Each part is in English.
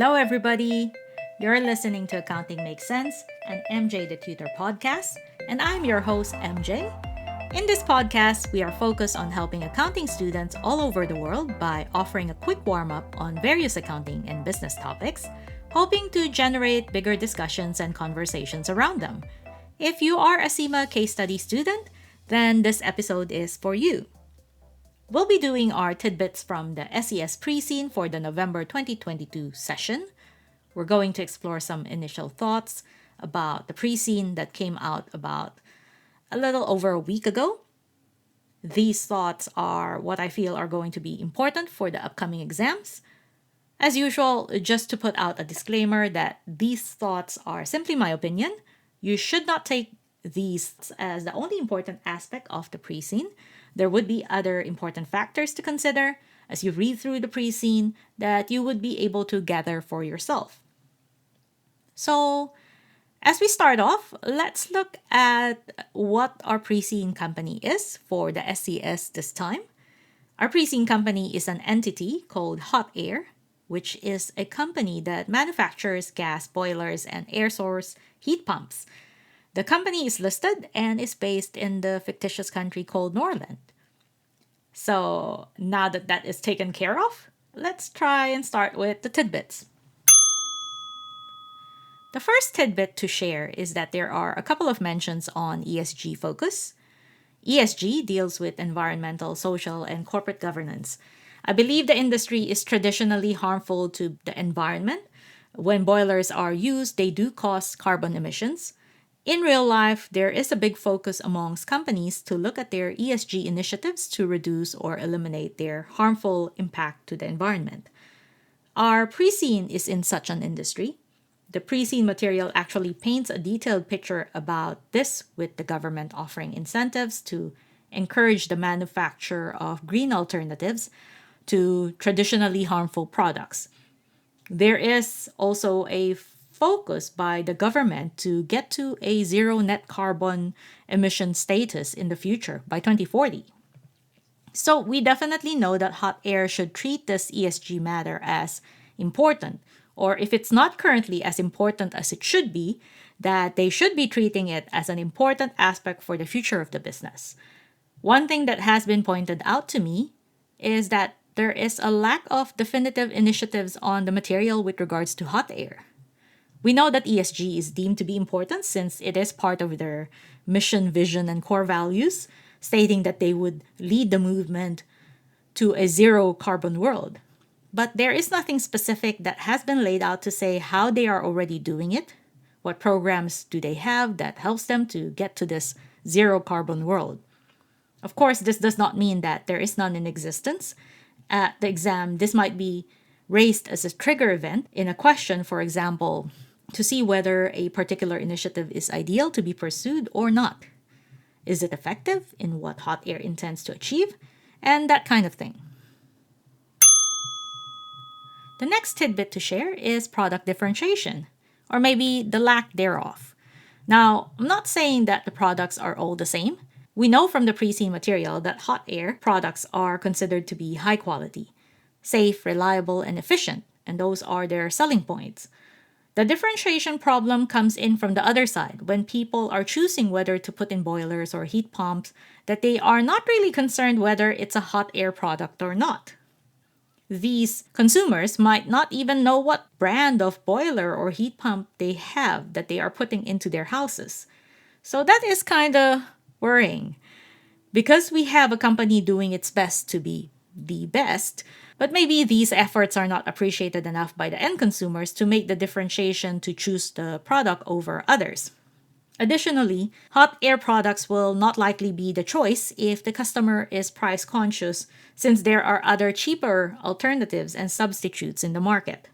Hello, everybody. You're listening to Accounting Makes Sense, an MJ the Tutor podcast, and I'm your host, MJ. In this podcast, we are focused on helping accounting students all over the world by offering a quick warm up on various accounting and business topics, hoping to generate bigger discussions and conversations around them. If you are a CIMA case study student, then this episode is for you. We'll be doing our tidbits from the SCS pre-scene for the November 2022 session. We're going to explore some initial thoughts about the pre-scene that came out about a little over a week ago. These thoughts are what I feel are going to be important for the upcoming exams. As usual, just to put out a disclaimer that these thoughts are simply my opinion. You should not take these as the only important aspect of the pre-scene. There would be other important factors to consider as you read through the pre-scene that you would be able to gather for yourself. So, as we start off, let's look at what our pre-scene company is for the SCS this time. Our pre-scene company is an entity called Hot Air, which is a company that manufactures gas boilers and air source heat pumps. The company is listed and is based in the fictitious country called Norland. So now that that is taken care of, let's try and start with the tidbits. The first tidbit to share is that there are a couple of mentions on ESG focus. ESG deals with environmental, social, and corporate governance. I believe the industry is traditionally harmful to the environment. When boilers are used, they do cause carbon emissions. In real life, there is a big focus amongst companies to look at their ESG initiatives to reduce or eliminate their harmful impact to the environment. Our pre-scene is in such an industry. The pre-scene material actually paints a detailed picture about this, with the government offering incentives to encourage the manufacture of green alternatives to traditionally harmful products. There is also a focus by the government to get to a zero net carbon emission status in the future by 2040. So we definitely know that Hot Air should treat this ESG matter as important, or if it's not currently as important as it should be, that they should be treating it as an important aspect for the future of the business. One thing that has been pointed out to me is that there is a lack of definitive initiatives on the material with regards to Hot Air. We know that ESG is deemed to be important since it is part of their mission, vision, and core values, stating that they would lead the movement to a zero carbon world. But there is nothing specific that has been laid out to say how they are already doing it. What programs do they have that helps them to get to this zero carbon world? Of course, this does not mean that there is none in existence. At the exam, this might be raised as a trigger event in a question, for example, to see whether a particular initiative is ideal to be pursued or not. Is it effective in what Hot Air intends to achieve? And that kind of thing. The next tidbit to share is product differentiation, or maybe the lack thereof. Now, I'm not saying that the products are all the same. We know from the pre-scene material that Hot Air products are considered to be high quality, safe, reliable, and efficient, and those are their selling points. The differentiation problem comes in from the other side when people are choosing whether to put in boilers or heat pumps, that they are not really concerned whether it's a Hot Air product or not. These consumers might not even know what brand of boiler or heat pump they have that they are putting into their houses. So that is kind of worrying. Because we have a company doing its best to be the best, but maybe these efforts are not appreciated enough by the end consumers to make the differentiation to choose the product over others. Additionally, Hot Air products will not likely be the choice if the customer is price conscious, since there are other cheaper alternatives and substitutes in the market.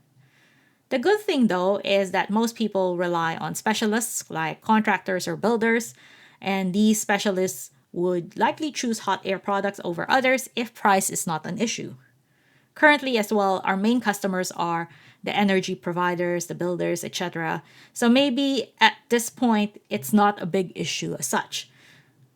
The good thing, though, is that most people rely on specialists like contractors or builders, and these specialists would likely choose Hot Air products over others if price is not an issue. Currently as well, our main customers are the energy providers, the builders, etc. So maybe at this point, it's not a big issue as such.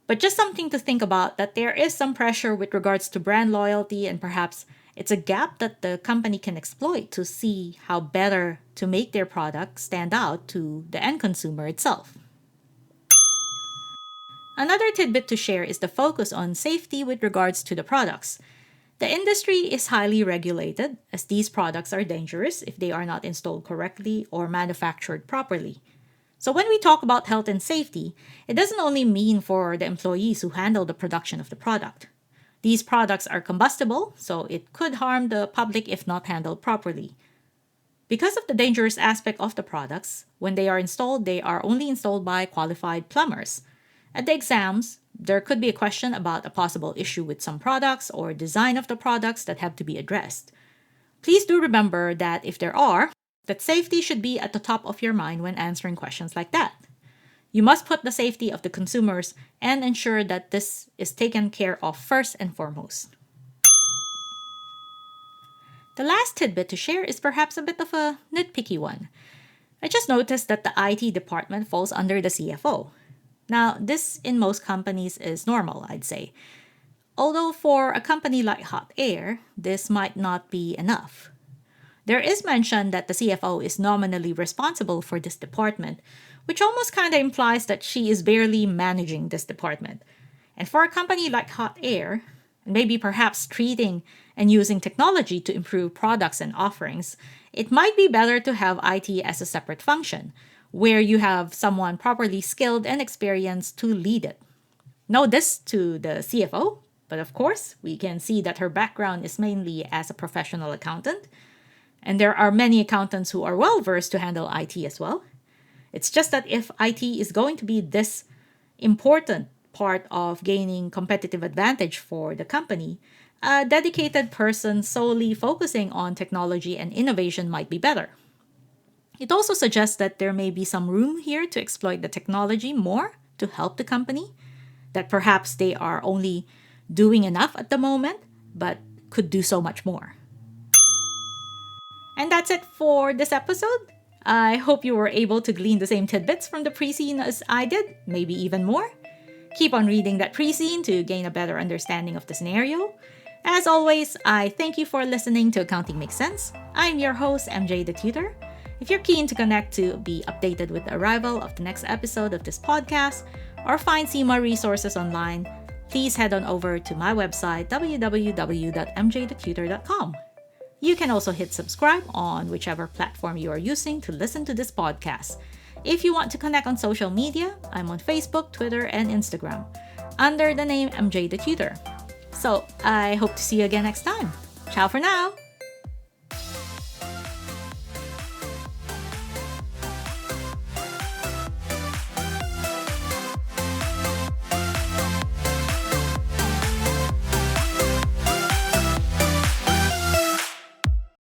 But just something to think about, that there is some pressure with regards to brand loyalty and perhaps It's a gap that the company can exploit to see how better to make their product stand out to the end consumer itself. Another tidbit to share is the focus on safety with regards to the products. The industry is highly regulated, as these products are dangerous if they are not installed correctly or manufactured properly. So when we talk about health and safety, it doesn't only mean for the employees who handle the production of the product. These products are combustible, so it could harm the public if not handled properly. Because of the dangerous aspect of the products, when they are installed, they are only installed by qualified plumbers. At the exams, there could be a question about a possible issue with some products or design of the products that have to be addressed. Please do remember that if there are, that safety should be at the top of your mind when answering questions like that. You must put the safety of the consumers and ensure that this is taken care of first and foremost. The last tidbit to share is perhaps a bit of a nitpicky one. I just noticed that the IT department falls under the CFO. Now, this in most companies is normal, I'd say. Although for a company like Hot Air, this might not be enough. There is mention that the CFO is nominally responsible for this department, which almost kind of implies that she is barely managing this department. And for a company like Hot Air, maybe perhaps treating and using technology to improve products and offerings, it might be better to have IT as a separate function, where you have someone properly skilled and experienced to lead it. No diss to the CFO, but of course, we can see that her background is mainly as a professional accountant, and there are many accountants who are well versed to handle IT as well. It's just that if IT is going to be this important part of gaining competitive advantage for the company, a dedicated person solely focusing on technology and innovation might be better. It also suggests that there may be some room here to exploit the technology more to help the company, that perhaps they are only doing enough at the moment, but could do so much more. And that's it for this episode. I hope you were able to glean the same tidbits from the pre-scene as I did, maybe even more. Keep on reading that pre-scene to gain a better understanding of the scenario. As always, I thank you for listening to Accounting Makes Sense. I'm your host, MJ the Tutor. If you're keen to connect to be updated with the arrival of the next episode of this podcast or find CIMA resources online, please head on over to my website, www.mjthetutor.com. You can also hit subscribe on whichever platform you are using to listen to this podcast. If you want to connect on social media, I'm on Facebook, Twitter, and Instagram under the name MJ the Tutor. So I hope to see you again next time. Ciao for now!